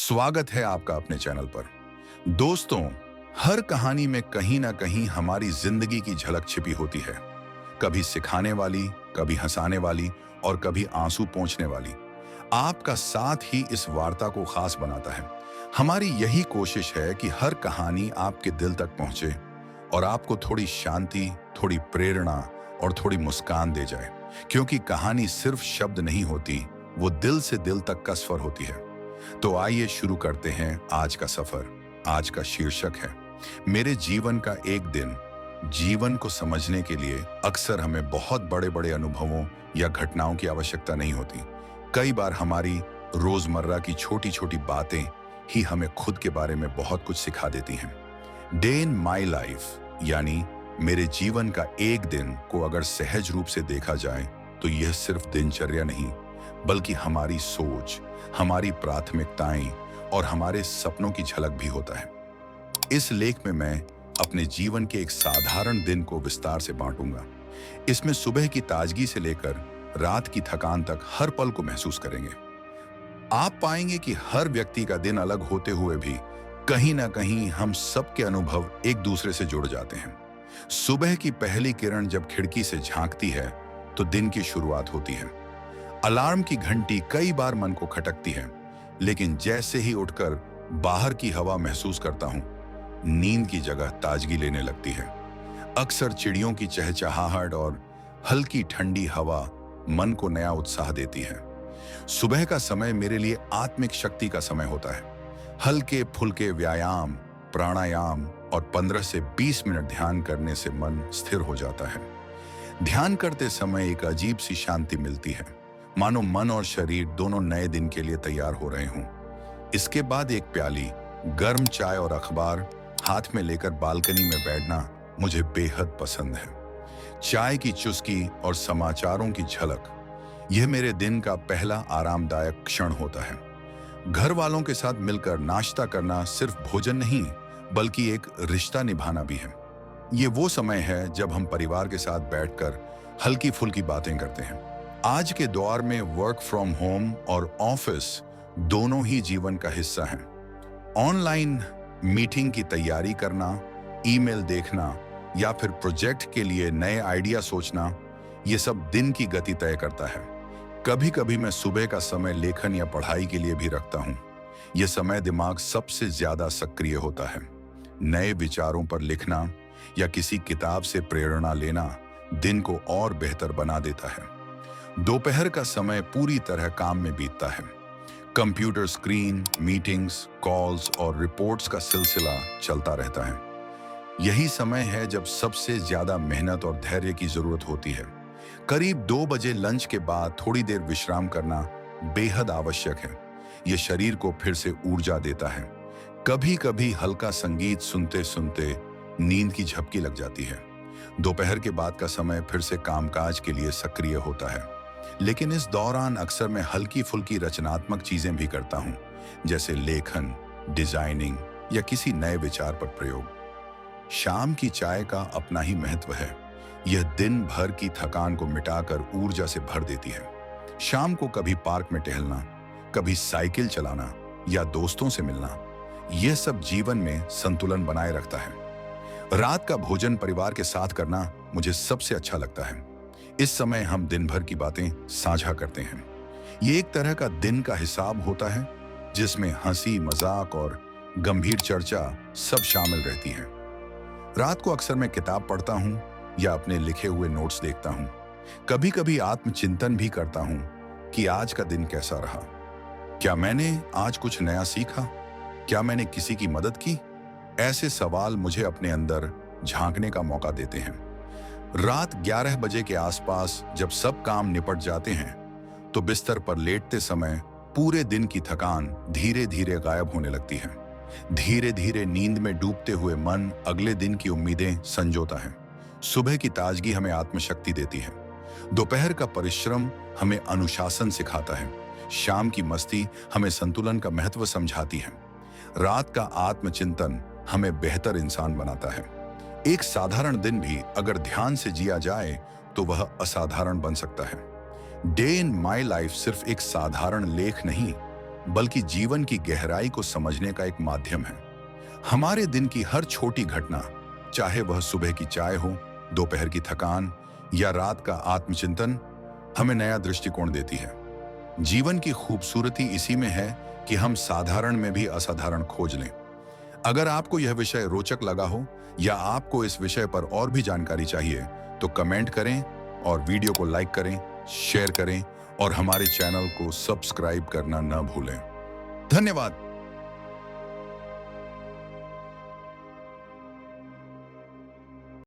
स्वागत है आपका अपने चैनल पर। दोस्तों, हर कहानी में कहीं ना कहीं हमारी जिंदगी की झलक छिपी होती है। कभी सिखाने वाली, कभी हंसाने वाली और कभी आंसू पोंछने वाली। आपका साथ ही इस वार्ता को खास बनाता है। हमारी यही कोशिश है कि हर कहानी आपके दिल तक पहुंचे और आपको थोड़ी शांति, थोड़ी प्रेरणा और थोड़ी मुस्कान दे जाए। क्योंकि कहानी सिर्फ शब्द नहीं होती, वो दिल से दिल तक का सफर होती है। तो आइए शुरू करते हैं आज का सफर। आज का शीर्षक है मेरे जीवन का एक दिन। जीवन को समझने के लिए अक्सर हमें बहुत बड़े बड़े अनुभवों या घटनाओं की आवश्यकता नहीं होती। कई बार हमारी रोजमर्रा की छोटी छोटी बातें ही हमें खुद के बारे में बहुत कुछ सिखा देती हैं। डे इन माई लाइफ यानी मेरे जीवन का एक दिन को अगर सहज रूप से देखा जाए तो यह सिर्फ दिनचर्या नहीं, बल्कि हमारी सोच, हमारी प्राथमिकताएं और हमारे सपनों की झलक भी होता है। इस लेख में मैं अपने जीवन के एक साधारण दिन को विस्तार से बांटूंगा। इसमें सुबह की ताजगी से लेकर रात की थकान तक हर पल को महसूस करेंगे। आप पाएंगे कि हर व्यक्ति का दिन अलग होते हुए भी कहीं ना कहीं हम सबके अनुभव एक दूसरे से जुड़ जाते हैं। सुबह की पहली किरण जब खिड़की से झांकती है तो दिन की शुरुआत होती है। अलार्म की घंटी कई बार मन को खटकती है, लेकिन जैसे ही उठकर बाहर की हवा महसूस करता हूं, नींद की जगह ताजगी लेने लगती है। अक्सर चिड़ियों की चहचहाहट और हल्की ठंडी हवा मन को नया उत्साह देती है। सुबह का समय मेरे लिए आत्मिक शक्ति का समय होता है। हल्के फुल्के व्यायाम, प्राणायाम और 15 से 20 मिनट ध्यान करने से मन स्थिर हो जाता है। ध्यान करते समय एक अजीब सी शांति मिलती है, मानो मन और शरीर दोनों नए दिन के लिए तैयार हो रहे हों। इसके बाद एक प्याली गर्म चाय और अखबार हाथ में लेकर बालकनी में बैठना मुझे बेहद पसंद है। चाय की चुस्की और समाचारों की झलक, यह मेरे दिन का पहला आरामदायक क्षण होता है। घर वालों के साथ मिलकर नाश्ता करना सिर्फ भोजन नहीं, बल्कि एक रिश्ता निभाना भी है। ये वो समय है जब हम परिवार के साथ बैठकर हल्की फुल्की बातें करते हैं। आज के दौर में वर्क फ्रॉम होम और ऑफिस दोनों ही जीवन का हिस्सा हैं। ऑनलाइन मीटिंग की तैयारी करना, ईमेल देखना या फिर प्रोजेक्ट के लिए नए आइडिया सोचना, ये सब दिन की गति तय करता है। कभी कभी मैं सुबह का समय लेखन या पढ़ाई के लिए भी रखता हूँ। यह समय दिमाग सबसे ज्यादा सक्रिय होता है। नए विचारों पर लिखना या किसी किताब से प्रेरणा लेना दिन को और बेहतर बना देता है। दोपहर का समय पूरी तरह काम में बीतता है। कंप्यूटर स्क्रीन, मीटिंग्स, कॉल्स और रिपोर्ट्स का सिलसिला चलता रहता है। यही समय है जब सबसे ज्यादा मेहनत और धैर्य की जरूरत होती है। करीब 2 बजे लंच के बाद थोड़ी देर विश्राम करना बेहद आवश्यक है। यह शरीर को फिर से ऊर्जा देता है। कभी कभी हल्का संगीत सुनते सुनते नींद की झपकी लग जाती है। दोपहर के बाद का समय फिर से कामकाज के लिए सक्रिय होता है, लेकिन इस दौरान अक्सर मैं हल्की फुल्की रचनात्मक चीजें भी करता हूं, जैसे लेखन, डिजाइनिंग या किसी नए विचार पर प्रयोग। शाम की चाय का अपना ही महत्व है। यह दिन भर की थकान को मिटाकर ऊर्जा से भर देती है। शाम को कभी पार्क में टहलना, कभी साइकिल चलाना या दोस्तों से मिलना, यह सब जीवन में संतुलन बनाए रखता है। रात का भोजन परिवार के साथ करना मुझे सबसे अच्छा लगता है। इस समय हम दिन भर की बातें साझा करते हैं। ये एक तरह का दिन का हिसाब होता है, जिसमें हंसी, मजाक और गंभीर चर्चा सब शामिल रहती है। रात को अक्सर मैं किताब पढ़ता हूँ या अपने लिखे हुए नोट्स देखता हूँ। कभी कभी आत्मचिंतन भी करता हूँ कि आज का दिन कैसा रहा। क्या मैंने आज कुछ नया सीखा? क्या मैंने किसी की मदद की? ऐसे सवाल मुझे अपने अंदर झांकने का मौका देते हैं। रात 11 बजे के आसपास जब सब काम निपट जाते हैं, तो बिस्तर पर लेटते समय पूरे दिन की थकान धीरे धीरे गायब होने लगती है। धीरे धीरे नींद में डूबते हुए मन अगले दिन की उम्मीदें संजोता है। सुबह की ताजगी हमें आत्मशक्ति देती है। दोपहर का परिश्रम हमें अनुशासन सिखाता है। शाम की मस्ती हमें संतुलन का महत्व समझाती है। रात का आत्मचिंतन हमें बेहतर इंसान बनाता है। एक साधारण दिन भी अगर ध्यान से जिया जाए तो वह असाधारण बन सकता है। डे इन माई लाइफ सिर्फ एक साधारण लेख नहीं, बल्कि जीवन की गहराई को समझने का एक माध्यम है। हमारे दिन की हर छोटी घटना, चाहे वह सुबह की चाय हो, दोपहर की थकान या रात का आत्मचिंतन, हमें नया दृष्टिकोण देती है। जीवन की खूबसूरती इसी में है कि हम साधारण में भी असाधारण खोज लें। अगर आपको यह विषय रोचक लगा हो या आपको इस विषय पर और भी जानकारी चाहिए, तो कमेंट करें और वीडियो को लाइक करें, शेयर करें और हमारे चैनल को सब्सक्राइब करना न भूलें। धन्यवाद।